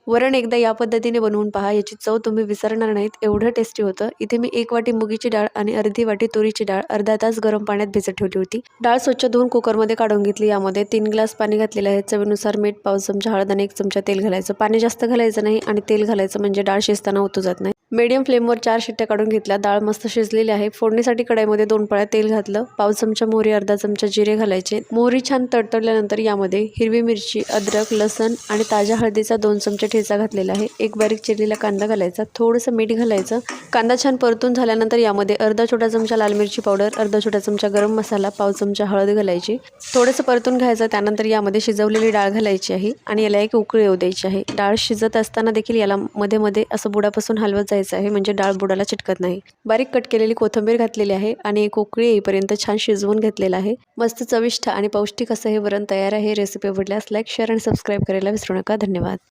वरण एकदा या पद्धतीने बनवून पहा, याची चव तुम्ही विसरणार नाहीत, एवढं टेस्टी होतं। इथे मी 1 वाटी मुगीची डाळ आणि अर्धी वाटी तुरीची डाळ अर्धा तास गरम पाण्यात भिजत ठेवली होती। डाळ स्वच्छ धुवून कुकरमध्ये काढून घेतली। यामध्ये 3 ग्लास पाणी घातलेलं आहे। चवीनुसार मीठ, पाव चमचा हळद आणि 1 चमचा तेल घालायचं। पाणी जास्त घालायचं नाही आणि तेल घालायचं म्हणजे डाळ शिजताना ओतू जात नाही। मीडियम फ्लेमवर 4 शिट्ट्या काढून घेतल्या। डाळ मस्त शिजलेली आहे। फोडणीसाठी कढईमध्ये 2 पळ्या तेल घातलं। पाव चमचा मोहरी, अर्धा चमचा जिरे घालायचे। मोहरी छान तडतडल्यानंतर यामध्ये हिरवी मिरची, अद्रक, लसण आणि ताज्या हळदीचा 2 चमचे ठेचा घातलेला आहे। 1 बारीक चिरलेला कांदा घालायचा, थोडंसं मीठ घालायचं। कांदा छान परतून झाल्यानंतर यामध्ये अर्धा छोटा चमचा लाल मिरची पावडर, अर्धा छोटा चमचा गरम मसाला, पाव चमचा हळद घालायची। थोडंसं परतून घ्यायचं। त्यानंतर यामध्ये शिजवलेली डाळ घालायची आहे आणि याला एक उकळी येऊ द्यायची आहे। डाळ शिजत असताना देखील याला मध्ये मध्ये असं बुडापासून हलवत जायचं आहे, म्हणजे डाळ बुडाला चिटकत नाही। बारीक कट केलेली कोथिंबीर घातलेली आहे आणि एक उकळी येईपर्यंत छान शिजवून घेतलेलं आहे। मस्त चविष्ट आणि पौष्टिक असं हे वरण तयार आहे। रेसिपी आवडल्यास लाईक, शेअर आणि सबस्क्राईब करायला विसरू नका। धन्यवाद।